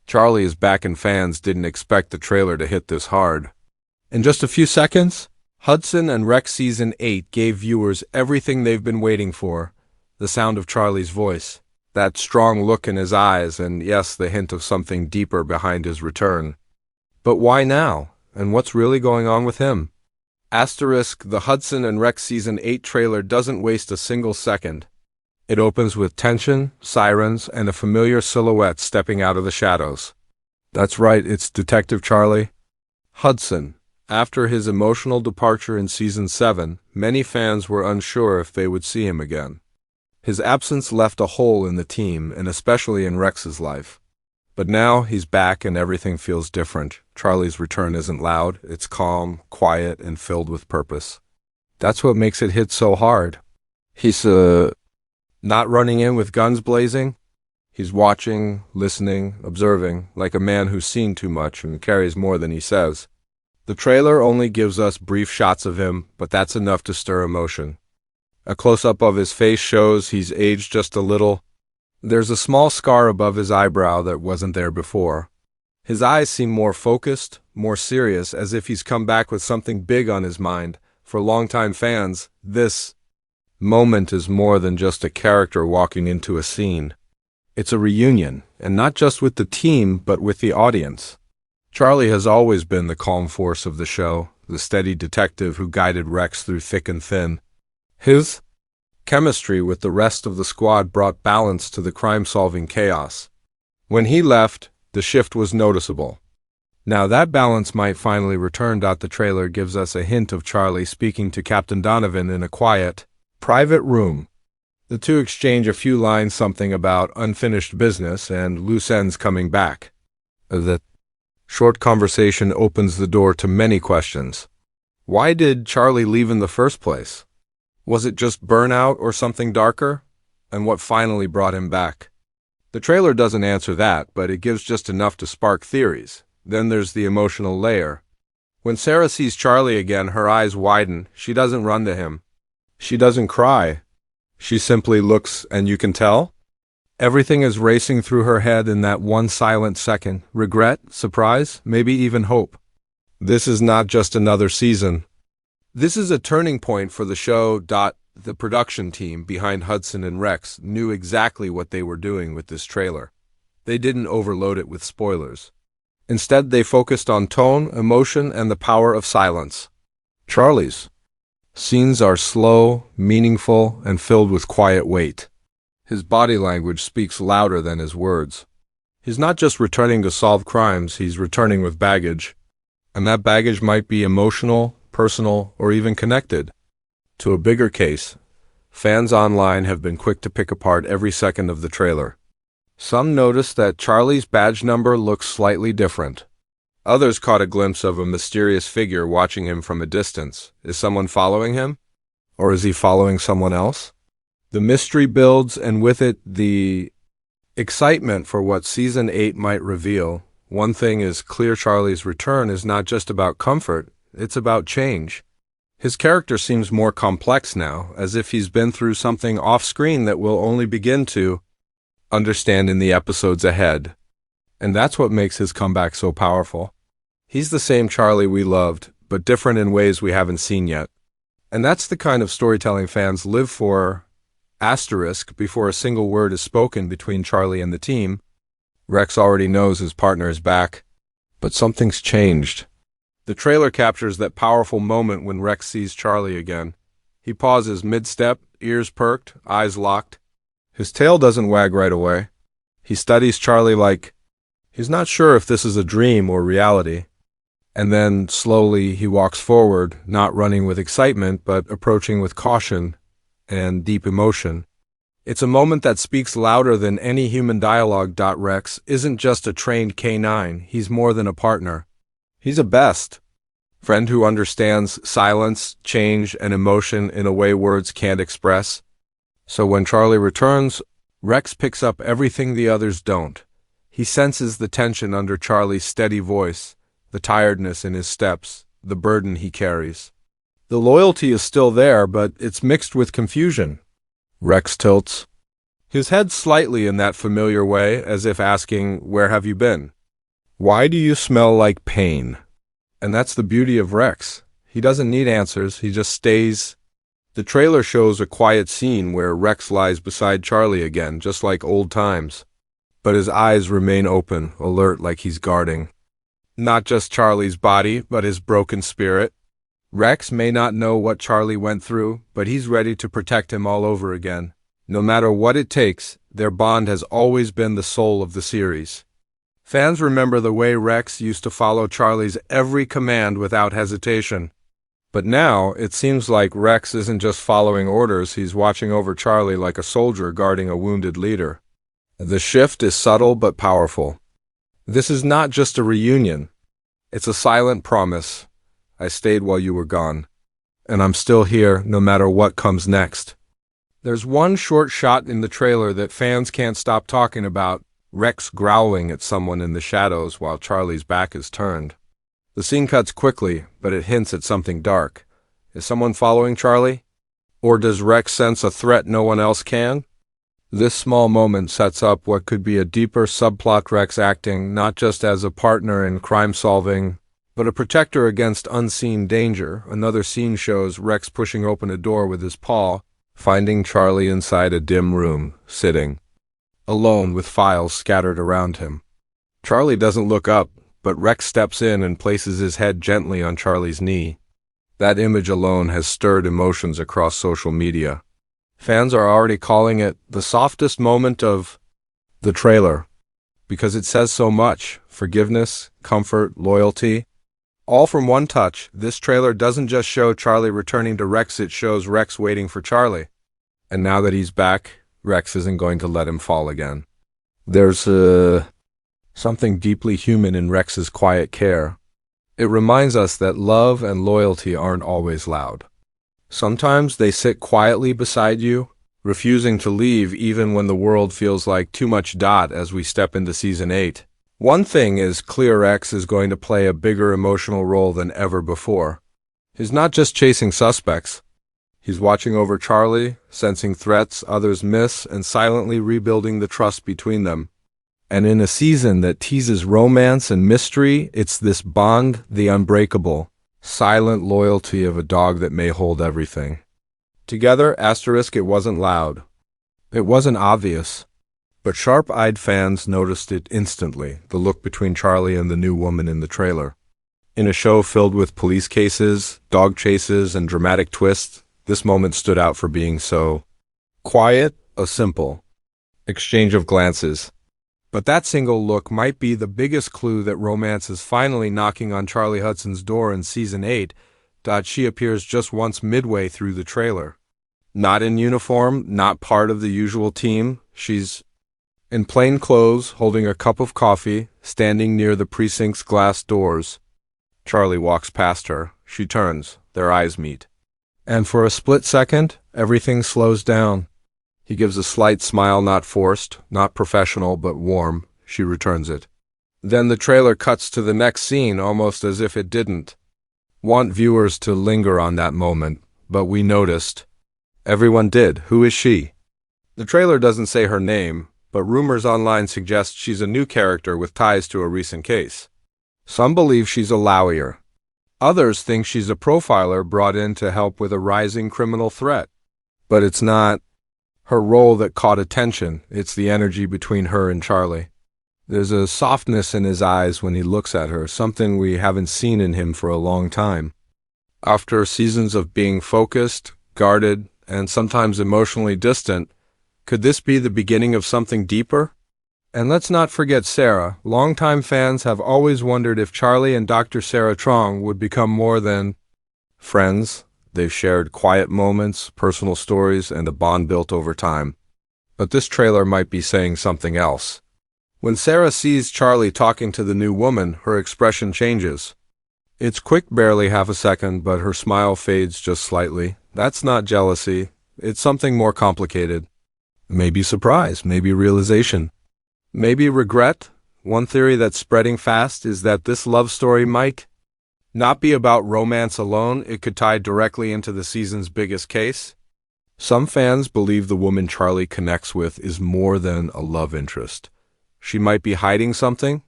Charlie is back and fans didn't expect the trailer to hit this hard. In just a few seconds, Hudson and Rex Season 8 gave viewers everything they've been waiting for. The sound of Charlie's voice, that strong look in his eyes, and yes, the hint of something deeper behind his return. But why now? And what's really going on with him? The Hudson and Rex Season 8 trailer doesn't waste a single second. It opens with tension, sirens, and a familiar silhouette stepping out of the shadows. That's right, it's Detective Charlie. Hudson. After his emotional departure in Season 7, many fans were unsure if they would see him again. His absence left a hole in the team, and especially in Rex's life. But now he's back and everything feels different. Charlie's return isn't loud, it's calm, quiet, and filled with purpose. That's what makes it hit so hard. He's not running in with guns blazing. He's watching, listening, observing, like a man who's seen too much and carries more than he says. The trailer only gives us brief shots of him, but that's enough to stir emotion. A close-up of his face shows he's aged just a little. There's a small scar above his eyebrow that wasn't there before. His eyes seem more focused, more serious, as if he's come back with something big on his mind. For longtime fans, this moment is more than just a character walking into a scene. It's a reunion, and not just with the team, but with the audience. Charlie has always been the calm force of the show, the steady detective who guided Rex through thick and thin. His chemistry with the rest of the squad brought balance to the crime-solving chaos. When he left, the shift was noticeable. Now that balance might finally return. The trailer gives us a hint of Charlie speaking to Captain Donovan in a quiet, private room. The two exchange a few lines, something about unfinished business and loose ends coming back. The short conversation opens the door to many questions. Why did Charlie leave in the first place? Was it just burnout or something darker? And what finally brought him back? The trailer doesn't answer that, but it gives just enough to spark theories. Then there's the emotional layer. When Sarah sees Charlie again, her eyes widen. She doesn't run to him. She doesn't cry. She simply looks, and you can tell? Everything is racing through her head in that one silent second. Regret, surprise, maybe even hope. This is not just another season. This is a turning point for the show. The production team behind Hudson and Rex knew exactly what they were doing with this trailer. They didn't overload it with spoilers. Instead, they focused on tone, emotion, and the power of silence. Charlie's scenes are slow, meaningful, and filled with quiet weight. His body language speaks louder than his words. He's not just returning to solve crimes, he's returning with baggage. And that baggage might be emotional, personal, or even connected to a bigger case. Fans online have been quick to pick apart every second of the trailer. Some noticed that Charlie's badge number looks slightly different. Others caught a glimpse of a mysterious figure watching him from a distance. Is someone following him? Or is he following someone else? The mystery builds, and with it, the excitement for what Season 8 might reveal. One thing is clear: Charlie's return is not just about comfort, it's about change. His character seems more complex now, as if he's been through something off-screen that we'll only begin to understand in the episodes ahead. And that's what makes his comeback so powerful. He's the same Charlie we loved, but different in ways we haven't seen yet. And that's the kind of storytelling fans live for. Before a single word is spoken between Charlie and the team, Rex already knows his partner is back. But something's changed. The trailer captures that powerful moment when Rex sees Charlie again. He pauses mid-step, ears perked, eyes locked. His tail doesn't wag right away. He studies Charlie like he's not sure if this is a dream or reality. And then, slowly, he walks forward, not running with excitement, but approaching with caution and deep emotion. It's a moment that speaks louder than any human dialogue. Rex isn't just a trained K9, he's more than a partner. He's a best friend who understands silence, change, and emotion in a way words can't express. So when Charlie returns, Rex picks up everything the others don't. He senses the tension under Charlie's steady voice, the tiredness in his steps, the burden he carries. The loyalty is still there, but it's mixed with confusion. Rex tilts his head slightly in that familiar way, as if asking, "Where have you been?" Why do you smell like pain? And that's the beauty of Rex. He doesn't need answers, he just stays. The trailer shows a quiet scene where Rex lies beside Charlie again, just like old times. But his eyes remain open, alert like he's guarding. Not just Charlie's body, but his broken spirit. Rex may not know what Charlie went through, but he's ready to protect him all over again. No matter what it takes, their bond has always been the soul of the series. Fans remember the way Rex used to follow Charlie's every command without hesitation. But now, it seems like Rex isn't just following orders, he's watching over Charlie like a soldier guarding a wounded leader. The shift is subtle but powerful. This is not just a reunion. It's a silent promise. I stayed while you were gone. And I'm still here, no matter what comes next. There's one short shot in the trailer that fans can't stop talking about, Rex growling at someone in the shadows while Charlie's back is turned. The scene cuts quickly, but it hints at something dark. Is someone following Charlie? Or does Rex sense a threat no one else can? This small moment sets up what could be a deeper subplot, Rex acting not just as a partner in crime-solving, but a protector against unseen danger. Another scene shows Rex pushing open a door with his paw, finding Charlie inside a dim room, sitting alone with files scattered around him. Charlie doesn't look up, but Rex steps in and places his head gently on Charlie's knee. That image alone has stirred emotions across social media. Fans are already calling it the softest moment of the trailer, because it says so much: forgiveness, comfort, loyalty. All from one touch. This trailer doesn't just show Charlie returning to Rex, it shows Rex waiting for Charlie. And now that he's back, Rex isn't going to let him fall again. There's something deeply human in Rex's quiet care. It reminds us that love and loyalty aren't always loud. Sometimes they sit quietly beside you, refusing to leave even when the world feels like too much. As we step into Season 8. One thing is clear: Rex is going to play a bigger emotional role than ever before. He's not just chasing suspects. He's watching over Charlie, sensing threats others miss, and silently rebuilding the trust between them. And in a season that teases romance and mystery, it's this bond, the unbreakable, silent loyalty of a dog that may hold everything. Together, it wasn't loud. It wasn't obvious. But sharp-eyed fans noticed it instantly, the look between Charlie and the new woman in the trailer. In a show filled with police cases, dog chases, and dramatic twists, this moment stood out for being so quiet, a simple exchange of glances. But that single look might be the biggest clue that romance is finally knocking on Charlie Hudson's door in Season 8. She appears just once midway through the trailer. Not in uniform, not part of the usual team. She's in plain clothes, holding a cup of coffee, standing near the precinct's glass doors. Charlie walks past her. She turns. Their eyes meet. And for a split second, everything slows down. He gives a slight smile, not forced, not professional, but warm. She returns it. Then the trailer cuts to the next scene, almost as if it didn't want viewers to linger on that moment, but we noticed. Everyone did. Who is she? The trailer doesn't say her name, but rumors online suggest she's a new character with ties to a recent case. Some believe she's a lawyer. Others think she's a profiler brought in to help with a rising criminal threat. But it's not her role that caught attention, it's the energy between her and Charlie. There's a softness in his eyes when he looks at her, something we haven't seen in him for a long time. After seasons of being focused, guarded, and sometimes emotionally distant, could this be the beginning of something deeper? And let's not forget Sarah. Longtime fans have always wondered if Charlie and Dr. Sarah Trong would become more than friends. They've shared quiet moments, personal stories, and a bond built over time. But this trailer might be saying something else. When Sarah sees Charlie talking to the new woman, her expression changes. It's quick, barely half a second, but her smile fades just slightly. That's not jealousy. It's something more complicated. Maybe surprise, maybe realization. Maybe regret. One theory that's spreading fast is that this love story might not be about romance alone. It could tie directly into the season's biggest case. Some fans believe the woman Charlie connects with is more than a love interest. She might be hiding something,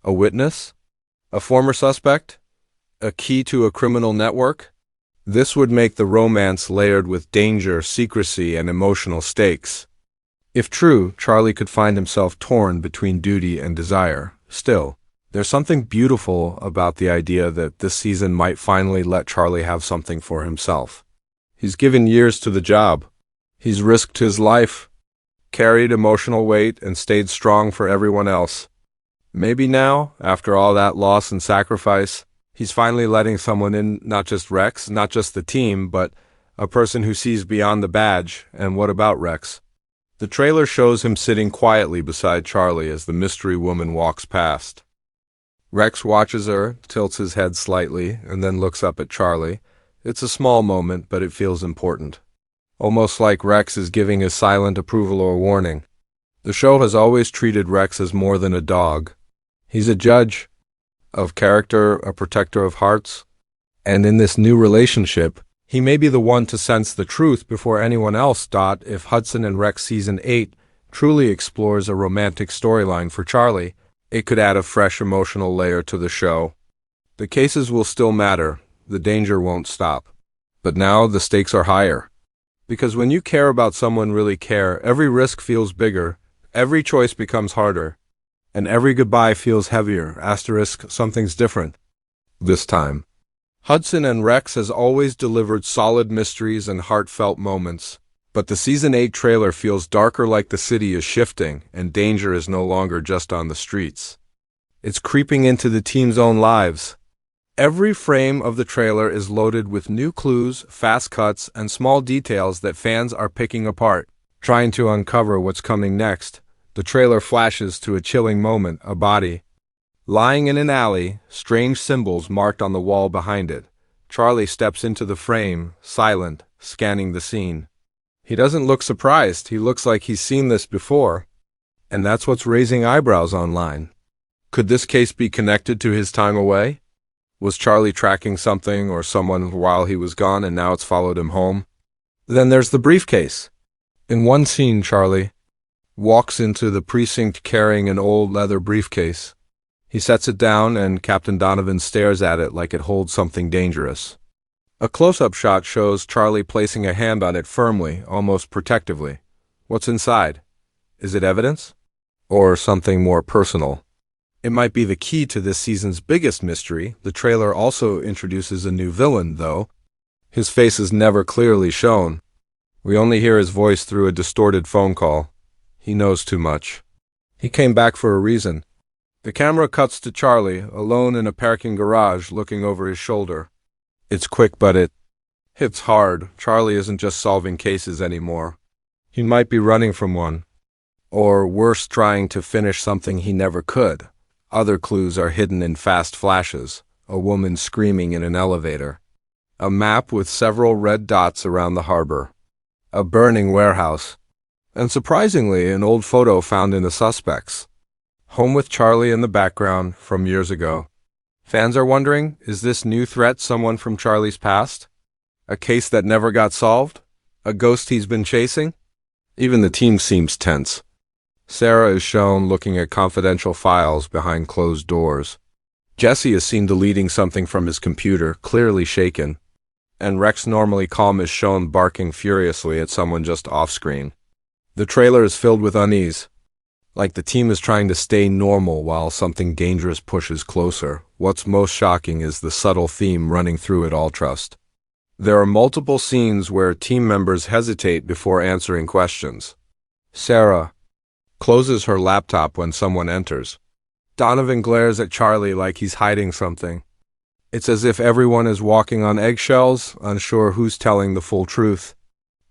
A witness? A former suspect? A key to a criminal network? This would make the romance layered with danger, secrecy, and emotional stakes. If true, Charlie could find himself torn between duty and desire. Still, there's something beautiful about the idea that this season might finally let Charlie have something for himself. He's given years to the job. He's risked his life, carried emotional weight, and stayed strong for everyone else. Maybe now, after all that loss and sacrifice, he's finally letting someone in, not just Rex, not just the team, but a person who sees beyond the badge. And what about Rex? The trailer shows him sitting quietly beside Charlie as the mystery woman walks past. Rex watches her, tilts his head slightly, and then looks up at Charlie. It's a small moment, but it feels important. Almost like Rex is giving his silent approval or warning. The show has always treated Rex as more than a dog. He's a judge of character, a protector of hearts. And in this new relationship, he may be the one to sense the truth before anyone else. If Hudson and Rex Season 8 truly explores a romantic storyline for Charlie, it could add a fresh emotional layer to the show. The cases will still matter, the danger won't stop. But now the stakes are higher. Because when you care about someone really care, every risk feels bigger, every choice becomes harder, and every goodbye feels heavier. Something's different this time. Hudson and Rex has always delivered solid mysteries and heartfelt moments, but the Season 8 trailer feels darker, like the city is shifting, and danger is no longer just on the streets. It's creeping into the team's own lives. Every frame of the trailer is loaded with new clues, fast cuts, and small details that fans are picking apart, trying to uncover what's coming next. The trailer flashes to a chilling moment, a body lying in an alley, strange symbols marked on the wall behind it. Charlie steps into the frame, silent, scanning the scene. He doesn't look surprised. He looks like he's seen this before. And that's what's raising eyebrows online. Could this case be connected to his time away? Was Charlie tracking something or someone while he was gone, and now it's followed him home? Then there's the briefcase. In one scene, Charlie walks into the precinct carrying an old leather briefcase. He sets it down, and Captain Donovan stares at it like it holds something dangerous. A close-up shot shows Charlie placing a hand on it firmly, almost protectively. What's inside? Is it evidence? Or something more personal? It might be the key to this season's biggest mystery. The trailer also introduces a new villain, though. His face is never clearly shown. We only hear his voice through a distorted phone call. He knows too much. He came back for a reason. The camera cuts to Charlie, alone in a parking garage, looking over his shoulder. It's quick, but it hits hard. Charlie isn't just solving cases anymore. He might be running from one. Or worse, trying to finish something he never could. Other clues are hidden in fast flashes. A woman screaming in an elevator. A map with several red dots around the harbor. A burning warehouse. And surprisingly, an old photo found in the suspects. Home with Charlie in the background from years ago. Fans are wondering, is this new threat someone from Charlie's past? A case that never got solved? A ghost he's been chasing? Even the team seems tense. Sarah is shown looking at confidential files behind closed doors. Jesse is seen deleting something from his computer, clearly shaken. And Rex, normally calm, is shown barking furiously at someone just off-screen. The trailer is filled with unease. Like the team is trying to stay normal while something dangerous pushes closer. What's most shocking is the subtle theme running through it all: trust. There are multiple scenes where team members hesitate before answering questions. Sarah closes her laptop when someone enters. Donovan glares at Charlie like he's hiding something. It's as if everyone is walking on eggshells, unsure who's telling the full truth.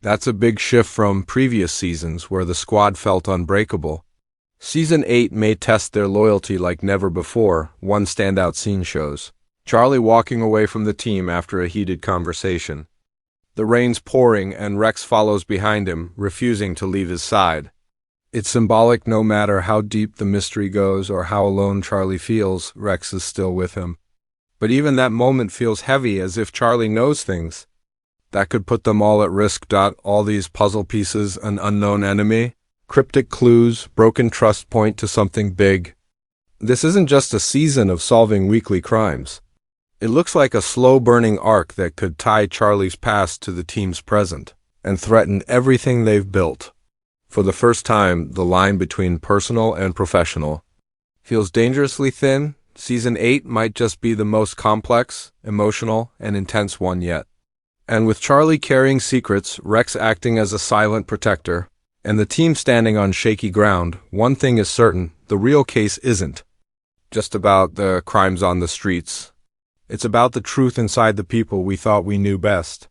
That's a big shift from previous seasons where the squad felt unbreakable. Season 8 may test their loyalty like never before. One standout scene shows Charlie walking away from the team after a heated conversation. The rain's pouring and Rex follows behind him, refusing to leave his side. It's symbolic. No matter how deep the mystery goes or how alone Charlie feels, Rex is still with him. But even that moment feels heavy, as if Charlie knows things that could put them all at risk. All these puzzle pieces, an unknown enemy, cryptic clues, broken trust point to something big. This isn't just a season of solving weekly crimes. It looks like a slow-burning arc that could tie Charlie's past to the team's present and threaten everything they've built. For the first time, the line between personal and professional feels dangerously thin. Season 8 might just be the most complex, emotional, and intense one yet. And with Charlie carrying secrets, Rex acting as a silent protector, and the team standing on shaky ground, one thing is certain: the real case isn't just about the crimes on the streets. It's about the truth inside the people we thought we knew best.